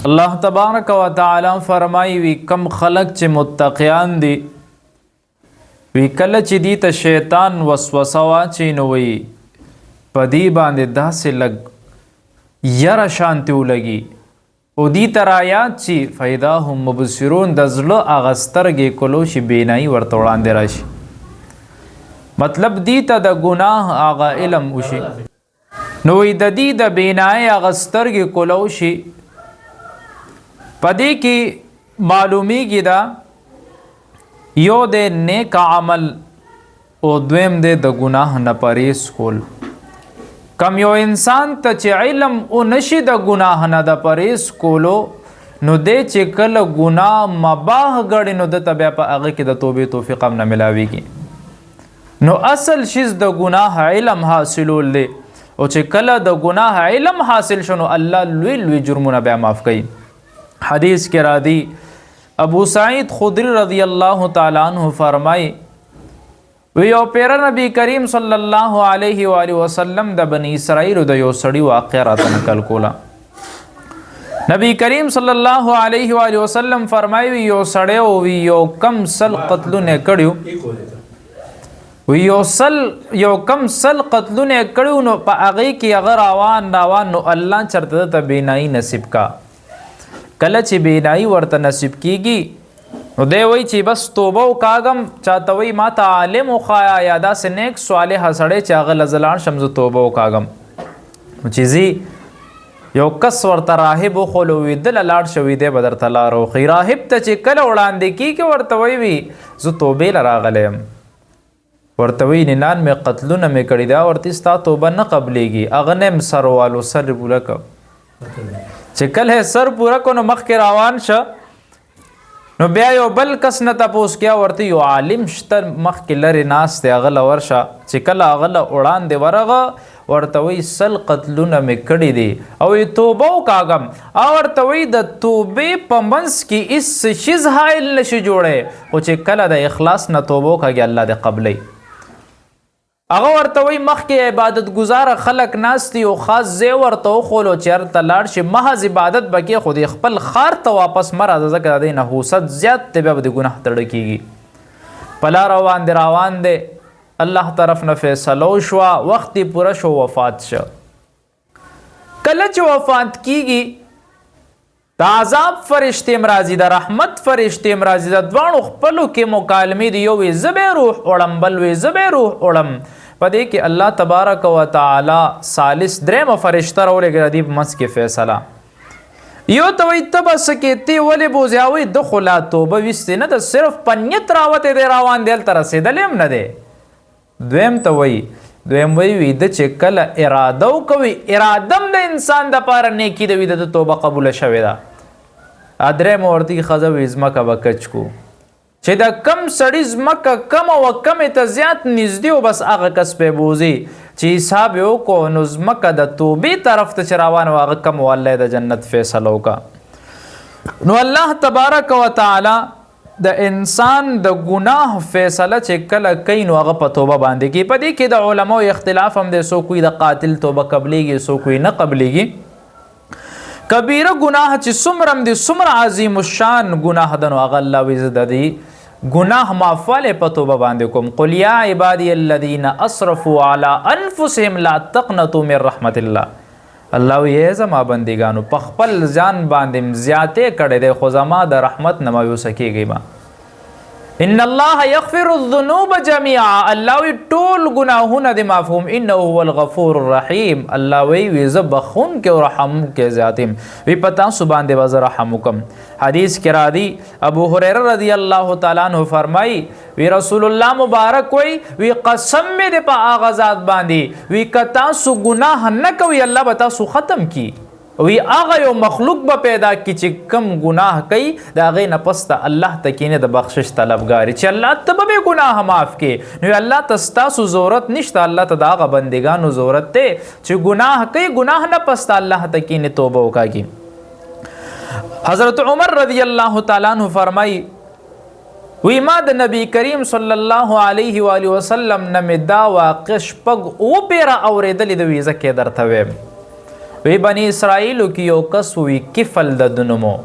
الله تبارک و تعالی فرمایي وی کم خلق چې متقیان دي وی کله چې دی ته شیطان وسوسه واچي نو وی پدی باندې داسې لګ یره شانتی ولګي او دی تر آیات چې فیدا هم مبصرون د زړه هغه سترګې کولو شي بینایي ورته وړاندې راشي مطلب دی ته د ګناه هغه علم وشي نو وی د دی د بینایي هغه سترګې کولو شي پدې کې معلومیږي دا یو د نیک عمل او دویم د ګناه نه پرهیز کول کم یو انسان ته چې علم او نشي د ګناه نه د پرهیز کولو نو د چې کله ګناه مباح ګڼي نو د بیا په هغه کې د توبې توفیق هم نه ملاويږي نو اصل شیز د ګناه علم حاصلول دی او چې کله د ګناه علم حاصل شنو الله لوی لوی جرمونه بیا معاف کوي حدیث کے رادی ابو سعید خدری رضی اللہ تعالیٰ عنہ فرمائی ویو پیرا نبی کریم صلی اللہ علیہ وآلہ وسلم دا بنی اسرائیل دا یو سڑی واقع راتا نکل کولا نبی کریم صلی اللہ علیہ وآلہ وسلم فرمائی ویو سڑے ویو کم سل قتلو نے کڑیو ویو کم سل قتلو نے کڑیو نو پا اغی کی اگر آوان نو اللہ چرتا تا بینائی نصیب کا کله چې بینایی ورته نصیب کیږي نو دی وی چې بس توبه وکاږم چاته وی ما ته عالم وخایا یا داسې نیک صالح سړی چې هغه لزلان شم زه توبه وکاږم چې زی یو کس ورته راهب وخولو وي دله لاړ شوي دی به درته لار وښي راهب ته چې کله وړاندې کیږي ورته وی زه توبې له راغلی یم ورته وی ننان مې قتلونه مې کړي دا ورته ستا توبه نه قبلیږي هغه نه یم سر والو سر پوره کړ چې کله سر پورا کو نو مخکې روان شه نو بیا یو بل کس نه تپوس کیا ورته یو عالم شته مخکې لرې ناست دی هغه له ورشه چې کله هغه له وړاندې ورغه ورته وی سل قتلونه مې کړي دي او توبه وکاږم او ورته وی د توبې په منځ کې هېڅ شیز حایل نشي جوړی خو چې کله د اخلاص نه توبه وکاږي الله دې قبلی هغه ورته وی مخکې عبادت گزاره خلق ناستی او خاص ځای ورته وښولو چې هلته لاړ شي محض عبادت به کې خو د خپل ښار ته واپس مه راځه ځکه د دې نحوست زیات دی بیا به د ګناه تړه کېږي په لار روان دی الله طرف نه فیصله وشوه وخت یې پوره شو وفات شه کله چې وفات کېږي د عذاب فرشتې هم راځي د رحمت فرشتې هم راځي د دواړو خپلو کې مکالمې دي یو وی زه به روح وړم بل وی زه به روح وړم په دې کې الله تبارک و تعالی ثالث درېمه فرشته راولېږي د دې په منځ کې فیصله یو ته وایي ته به څه کې تی ولې بوځې هغوی ده خو لا توبه ویستې نه ده صرف په نیت راوتی دی روان دی هلته رسېدلی هم نه دی دویم ته وایي دویم وی د چې کله اراده وکوي اراده هم د انسان دپاره نیکي د وي د توبه قبوله شوې ده درېیمه ورته ښځه وي ځمکه به کچ کو چې د کم سړي ځمکه کمه وه کمې ته زیات نږدې و بس هغه کس پې بوځي چې حساب یې وکړو نو ځمکه د توبې طرف ته چې روان و هغه کم و الله د جنت فیصله وکړه نو الله تبارک و تعالی د انسان د ګناه فیصله چې کله کوي نو هغه په توبه باندې کوي په دې کې د علماو اختلاف هم دی څوک وایي د قاتل توبه قبلیږي څوک وایي نه قبلیږي کبیره ګناه چې څومره هم دی څومره عظیم الشان ګناه ده نو هغه الله وایي زه د دې گناہ معافواله په توبه باندې کوم قل یا عبادی الذین اسرفوا علی انفسهم لا تقنطوا من رحمت الله الله یې زما بندگانو په خپل ځان باندې زیاتې کړي دی خو زما د رحمت نه مایوسه کیږي ما ان الله یغفر الذنوب جميعا الله ټول گناهونه د مفهوم انه هو الغفور الرحیم الله وی ز بخون کې او رحم کې ذاتم وی پتا سو باندې وز رحم کوم حدیث کې را دی ابو هريره رضی الله تعالی عنہ فرمای وی رسول الله مبارک وی قسم دې په اغازات باندې وی کتا سو گناه نه کوي الله بتا سو ختم کی وی هغه یو مخلوق به پیدا کی چې کم گناه کوي د هغې نه پس ته الله ته کینې د بخشش طلبګار چې الله ته به ګناه معاف کړي نو الله ته ستاسو ضرورت نشته الله ته د هغه بندګانو ضرورت دی چې گناه کوي گناه نه پس ته الله ته کینې توبه وکړي حضرت عمر رضی الله تعالی عنہ فرمای وی ما د نبی کریم صلی الله علیه و آله وسلم نه مې دا واقع شپږ اوه پیره اورېدلې د ویزه کې درته ویم وی بنی اسرائیلو کې یو کس وی کفل د دنمو.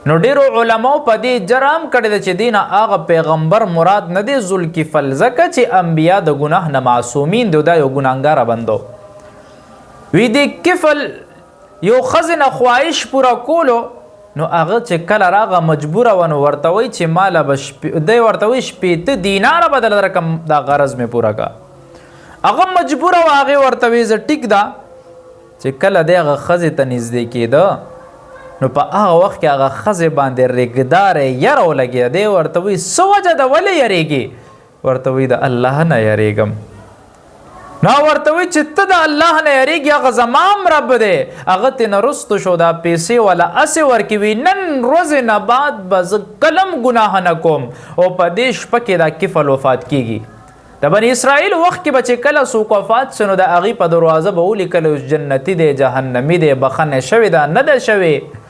نو ډیرو علماو په دې جرم کړی د چې دینه هغه پیغمبر مراد نه دی ذوالکفل، ځکه چې انبیا د ګناه نه معصومین دی، دا یو ګناهګاره بندو. وی دې کفل یو خزنه خواهش پورا کولو، نو هغه چې کله راغه مجبوره ونه ورته وی چې ماله به دی ورته وی 80 دیناره بدل رقم دا غرض مې پوره کا. هغه مجبوره و، هغه ورته وی زه ټیک ده. چې کله دی هغه ښځې ته نږدې کېده، نو په هغه وخت کې هغه ښځې باندې رېږداره یره ولګېده. دی ورته وی څه وجه ده، ولې یریږي؟ ورته وی د الله نه یریږم. نو ورته وی چې ته د الله نه یریږي، هغه زمام رب دی. هغه ترې نه رستو شو، دا پیسې والا اسې ورکوي، نن ورځې نه بعد به زه کلم ګناه نه کوم. او په دې شپه کې دا کفل وفات کېږي. د بني اسرائیل وخت کې به چې کله څوک وفات شو، نو د هغې په دروازه به ولیکل اوس جنتي دی، جهنمي دی، بخښنې شوې ده نه ده شوې.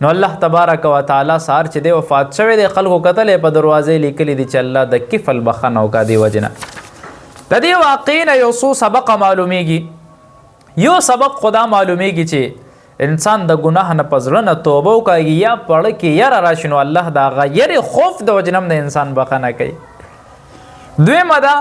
نو الله تبارک وتعالی سهار چې دی وفات شوی دی، خلکو کتلې په دروازې لیکلي دي چې الله د کفل بخښنه وکړه. دې وجې نه د دې واقعې نه یو څو سبق معلومیږي. یو سبق خدا معلومیږي چې انسان د ګناه نه په زړه نه توبه وکړي، یا پړه کې یره راشي، نو الله د هغه یرې خوف د وجې نه د انسان بخښنه کوي. دویمه ده،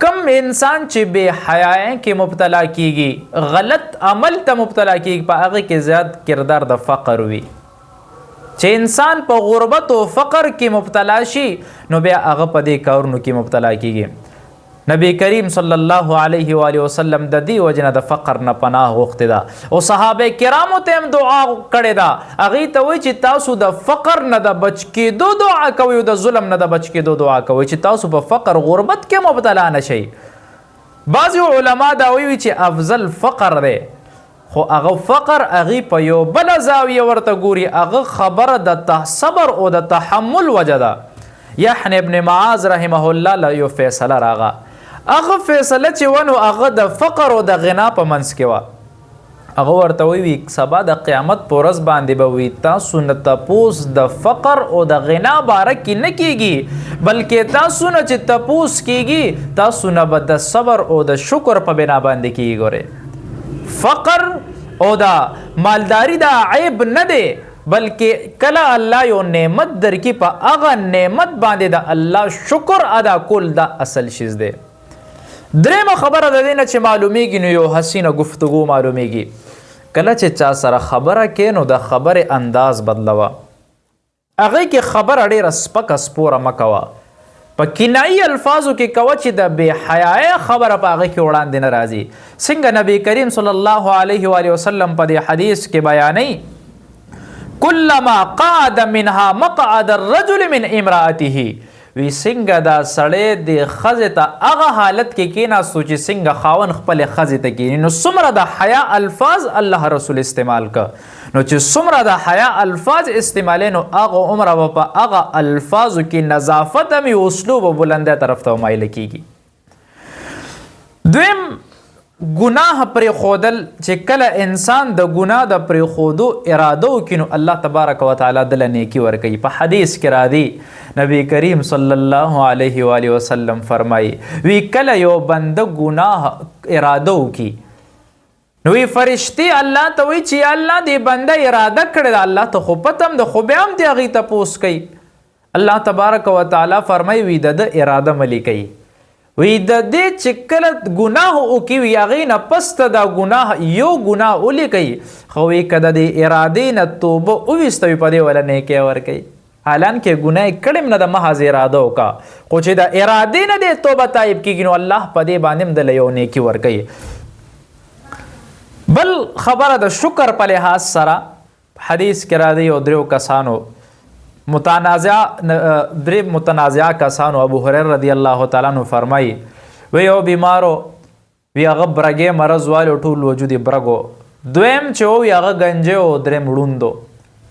کم انسان چې بے حیائی کې مبتلا کیږي، غلط عمل ته مبتلا کیږي، په هغه کې زیات کردار د فقر وي. چې انسان په غربت او فقر کې مبتلا شي، نو بیا هغه په دې کارونو کې مبتلا کیږي. نبی کریم صلی الله علیه و آله وسلم د دې وجنه د فقر نه پناه غوښتې ده، او صحابه کرامو ته هم دعا کړې ده. هغې ته وایي چې تاسو د فقر نه د بچ کېدو دعا کوئ، او د ظلم نه د بچ کېدو دعا کوئ، چې تاسو په فقر غربت کې مبتلا نه شئ. بعضې علما دا وایي چې افضل فقر دی، خو هغه فقر هغې په یو بله زاویه ورته ګوري، هغه خبره د صبر او د تحمل وجه ده. یحیی ابن معاذ رحمه الله له یو فیصله راغه، هغه فیصله چې ونه هغه د فقر او د غنا په منځ کې وه. هغه ورته وی سبا د قیامت په ورځ باندې به وي تاسو نه تپوس د فقر او د غنا باره کې نه کیږي، بلکې تاسو نه چې تپوس کیږي، تاسو نه به د صبر او د شکر په بنا باندې کیږي. ګوره فقر او د مالداری دا عیب نه دی، بلکې کله الله یو نعمت درکې، په هغه نعمت باندې د الله شکر ادا کول دا اصل شیز دی. درېمه خبره د دې نه چې معلومیږي، نو یو حسینه گفتگو معلومیږي. کله چې چا سره خبره کې، نو د خبرې انداز بدلوه. هغې کې خبره ډېره سپکه سپوره مه کوه، په کنایي الفاظو کې کوه چې د بې حیایۍ خبره په هغې کې وړاندې نه راځي. څنګه نبی کریم صلی الله علیه و وسلم په دې حدیث کې بیانوي، کلما قعد منها مقعد الرجل من امرأته. وی څنګه دا سړی د ښځې ته هغه حالت کې کېناستو چې څنګه خاوند خپلې ښځې ته کېني. نو څومره د حیا الفاظ الله رسول استعمال که، نو چې څومره د حیا الفاظ استعمالې، نو هغه عمره به په هغه الفاظو کې نظافت هم وي، اسلوب او بلندۍ طرف ته مایله کېږي. دویم ګناه پرېښودل، چې کله انسان د ګناه د پرېښودو اراده وکړي، نو الله تبارک وتعالی دله نیکي ورکوي. په حدیث کې راځي، نبی کریم صلی الله علیه و آله وسلم فرمایي، وی کله یو بنده ګناه اراده وکړي، نو وی فرشتي الله ته وایي چې الله دې بنده اراده کړې ده، الله ته خو پته هم ده، خو بیا هم دې هغې تپوس کوي. الله تبارک وتعالی فرمایي، وی د ده اراده مه لیکئ. وی د دې چې کله ګناه وکړي، وي هغې نه پس ته دا ګناه یو ګناه ولیکئ، خو وی که د دې ارادې نه توبه وویسته، په دې وله نیکۍ ورکوي. حالانکه ګناه یې کړې نه ده، محض اراده وکړه، خو چې د ارادې نه دې توبه تایب کېږي، نو الله په دې باندې هم دله یو نیکي ورکوي. بل خبره د شکر په لحاظ سره، حدیث کې راځي یو درې کسانو درې متنازعه کسانو، ابو هريره رضی الله تعالی عنہ فرمایي، وی یو بیمارو، وی هغه برګې مرض والو، ټول وجود یې برګو. دویم چې وی هغه ګنجې او درېم ړوند،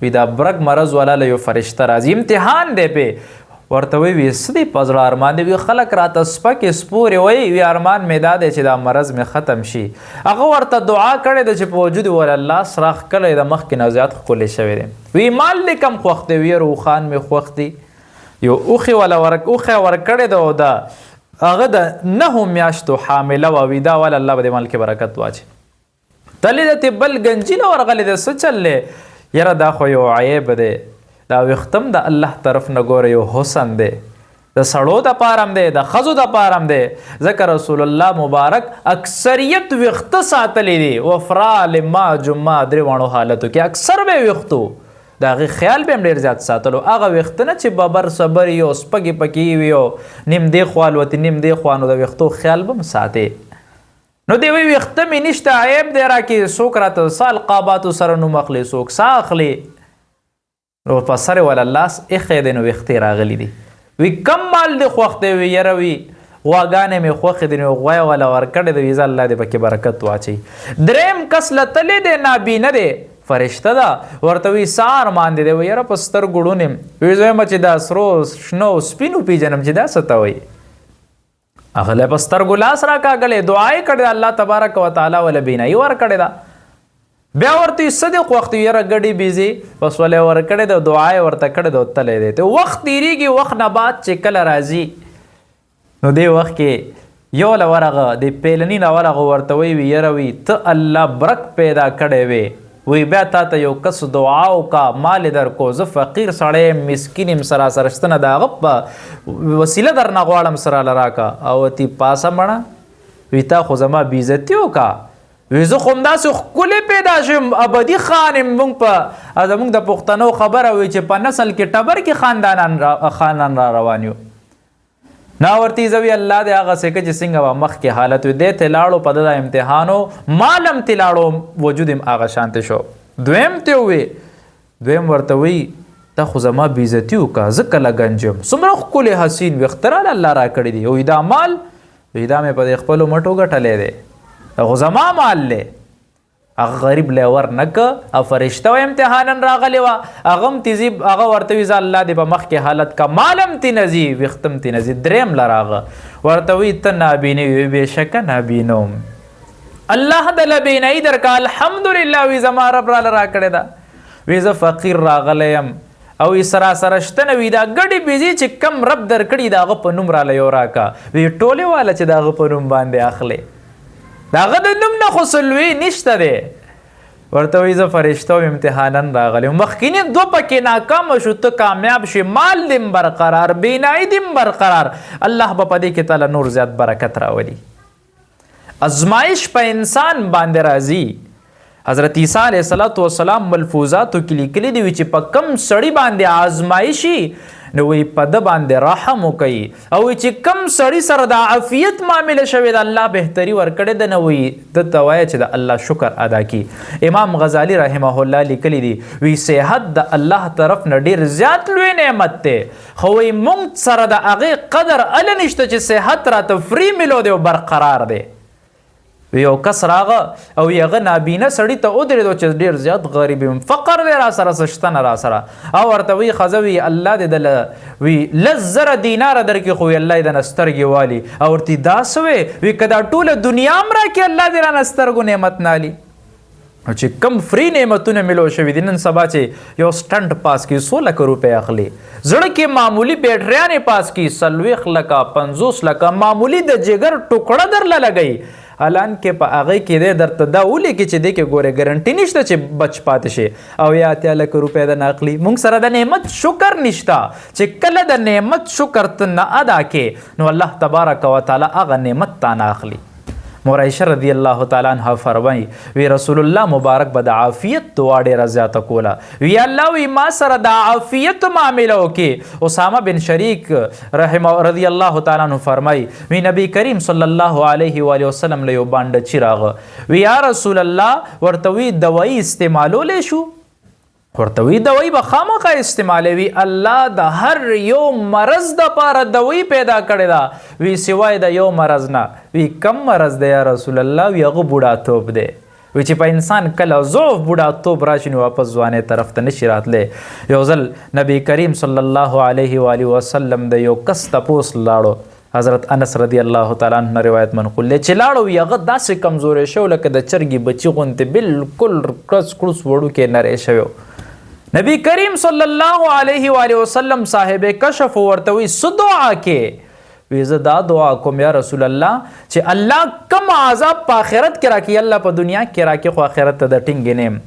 وی دا برګ مرض والا له یو فرشته راځي، امتحان دی پې. ورته وی څه دی په زړه ارمان دی؟ وی خلک راته سپکې سپورې وایي، وی ارمان مې دا دی چې دا مرض مې ختم شي. هغه ورته دعا کړې ده چې په وجود ول الله سراخ کړی د مخکې نه زیات ښکلی شوی دی. وی مال دې کم خوښ دی؟ وی روخان مې خوښ دی. یو اوښې وله اوښی ورکړې ده، او د هغه د 9 میاشتو حامله وه. وی دا ول الله به دې مال کې برکت واچي. تلې د بل گنجي نه ورغلی د څه چلې یاره دا خو یو عیب دی دا وختم د الله طرف نه ګوره یو حسن دی د سړو د پارم دی د ښځو د پارم دی ځکه رسول الله مبارک اکثریت وخته ساتلی دی وفرا لما جمعه درې واړو حالتو کې اکثر به وختو د هغې خیال به هم ډېر زیات ساتلو هغه ویښته نه چې ببر صبر یو سپږې پکې وي او نیم دې خوا الوتې نیم دې خوا نو د ویښتو خیال به هم ساتې نو دی وی ویښته مې نشته عیب دی راکې څوک راته سال قاباتو سره نوم اخلي څوک سا اخلي نو په سر یې والا لاس ایښی دی نو ویښتې راغلی دي وی کم مال دی خوښ دی وی یاره وي غواګانې مې خوښې دي نو غوی والا ورکړی دی ویزه الله دې پکې برکت واچوي دریم کس له تلې دی نابینه دی فرشته ده ورته وی سار مان دی وی یاره په سترګو ړوند یم وی زه یم چې دا سرو شنو سپینو پیژنم چې دا څه ته وایي هغه له په سترګو لاس راکاږلی دعا یې کړې ده الله تبارک وتعالی وله بینایي ورکړې ده بیا ورته صدق وخت یاره ګډي بیزي بس ولې ورکړې ده دعا یې ورته کړې ده تللی دی ته وخت تېرېږي وخت نه بعد چې کله راځي نو دې وخت کې یو له ورغه د پیلني نه ورغه ورته وی یاره وي ته الله برک پیدا کړی وی وی بیا تا ته یو کس دعا وکړه مال در کو زه فقیر سړی یم مسکین یم سراسر شته نه د هغه په وسیله درنه غواړم سره له راکړه او تی پاسه مړه وي تا خو زما بېعزتي وکړه وی زه خو همداسې ښکلې پیدا شم ابدي خان یم موږ په زموږ د پښتنو خبره وي چې په نسل کې ټبر کې خاندان را روان یو نا ورته زوی الله دې هغه څه چې څنګه به مخکې حالت وي دې ته لاړو په د امتحانو مالم ته لاړو وجود هم هغه شانته شو دویم ته وي دویم ورته وي ته خو زما بېعزتي وکړه زه کله ګنجم څومره ښکلې حسین ویښته الله را کړی دی وایي دا مال وایي دا مې په خپلو مټو ګټلی دی دا خو زما مال دی هغه غریب لی ورنکه او فرشته و امتحانا راغلی وه هغه هم تیزي هغه ورته وي زه الله دې په مخکې حالت که مالم تی نه ځي ویښتم تی نه ځي دریم له راغه ورته وي ته نابینه وي بېشکه نابینه وم الله دله بینایي درکه الحمدلله وي زما رب راله راکړې ده وي زه فقیر راغلی یم او وي سراسره شته نه وي دا ګډې بیزي چې کم رب درکړي د هغه په نوم راله یو راکه وي ټولې واله چې د هغه په نوم باندې اخلي د هغه د نوم نه خو سلوي نشته دی ورته وایي زه فرشته وم امتحانا راغلی مخکینې دوه پکې ناکامه شو ته کامیاب شي مال دې برقرار بینایي دې برقرار الله به په دې کې تعالی نور زیات برکت راولي ازمایش په انسان باندې راځي حضرت عیسی علیه السلام ملفوظاتو کې لیکلي دي چې په کم سړي باندې آزمایشي نو وی په د باندې رحم وکړي او چې کم سړي سره د عافیت معامله شوی د الله بهتري ورکړې ده نو وی د ته وایه چې د الله شکر ادا کړي امام غزالی رحمه الله لیکلی دی وی صحت د الله طرف نه ډېر زیات لوی نعمت دی خو وی موږ سره د هغې قدر هله نشته چې صحت راته فری ملو دی او برقرار دی یو کس راغه او هغه نابینه سړي ته ودرېدو چې ډېر زیات غریب یم فقر دی را سره څه شته نه را سره او ورته وی ښځه وي الله دې دله وي 10,000 دیناره درکړي خو الله یې دنه سترګې والي او ورته دا څه وی که دا ټوله دنیا هم راکړي الله دې رانه سترګو نعمت نالي چې کم فری نعمتونه ملو شوي دي نن سبا چې یو سټنټ پاس کړي 100 لکه روپۍ اخلي زړه کې معمولی بیټریانې پاس کړي 40 لکه 50 لکه معمولی د جګر ټوکړه درله لګوي الان کې په هغې کې دی درته دا ولیکي چې دی کې ګورې ګرنټي نشته چې بچ پاتې شي او یا 80 لکه روپۍ د نه اخلي موږ سره د نعمت شکر نشته چې کله د نعمت شکر ته نه ادا کې نو الله تبارک وتعالی هغه نعمت تا نه اخلي مور عائشہ رضی الله تعالی عنها فرمایي وی رسول الله مبارک به د عافیت دعا ډېره زیاته کوله وی الله وی ما سره د عافیت معامله وکړي اسامه بن شریک رضی الله تعالی عنه فرمایي وی نبی کریم صلی الله علیه و آله وسلم له یو باندې چې راغه وی یا رسول الله ورته وی دوايي استعمالولی شو ورته وی دوايي به خامخا استعمالوي الله د هر یو مرض دپاره دوايي پیدا کړې ده وی سوای د یو مرض نه وی کم مرض دی یا رسول الله وی هغه بوډاتوب دی وی چې په انسان کله ضعف بوډاتوب راشي نو واپس ځوانۍ طرف ته نشي راتلی یو ځل نبی کریم صلی الله علیه و آله وسلم د یو کس تپوس لاړو حضرت انس رضی الله تعالی عنه روایت منقول دی چې لاړو وی هغه داسې کمزوری شو لکه د چرګې بچي غوندې بالکل کړس کړس وړوکی نری شوی نبی کریم صلی الله علیه و آله وسلم صاحب کشف ورته وی څه دعا کې وی زه دا دعا کوم یا رسول الله چې الله کم عذاب په آخرت کې راکړي الله په دنیا کې راکړي خو آخرت ته د ټینګ نیم.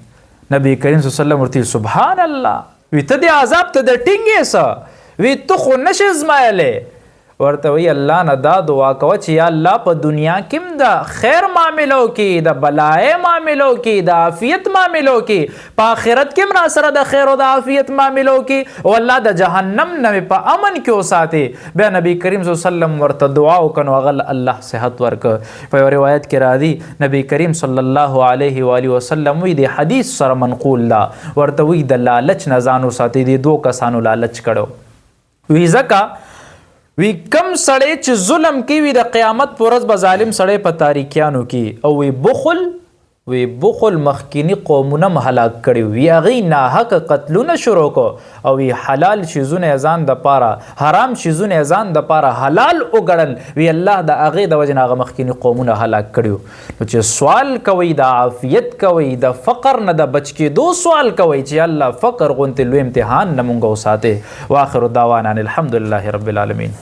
نبی کریم صلی الله علیه وسلم ورته سبحان الله وی ته د عذاب ته د ټینګې څه وی ته خو نشې زمایلې ورته وی الله نه دا دعا کوه چې یا الله په دنیا کې د خیر معاملو کې د بلای معاملو کې د عافیت معاملو کې په آخرت کې را سره د خیر او د عافیت معاملو کې او الله د جهنم نه په امن کې وساتي. بیا نبی کریم صلی الله علیه وسلم ورته دعا وکړو هغه الله صحت ورکړ. په یو روایت کې راځي نبی کریم صلی الله علیه و آله وسلم وی د حدیث سره منقول لا ورته وی د لالچ نه ځان وساتي دي دوه کسانو لالچ کړو وی زکه وی کم سړی چې ظلم کوي د قیامت پر ورځ به ظالم سړی په تاریکیانو کې او وی بخل مخکینی قومونه هلاک کړي وی هغې ناحق قتلونه شروع کو او وی حلال شیزونه ځان د پاره حرام شیزونه ځان د پاره حلال وګڼل وی الله د هغې د وجې نه هغه مخکینی قومونه هلاک کړي. نو چې سوال کوئ د عافیت کوئ د فقر نه د بچ کېدو سوال کوئ چې الله فقر غونتې لوی امتحان نه مونږ وساتې. واخر دعوانا الحمدلله رب العالمین.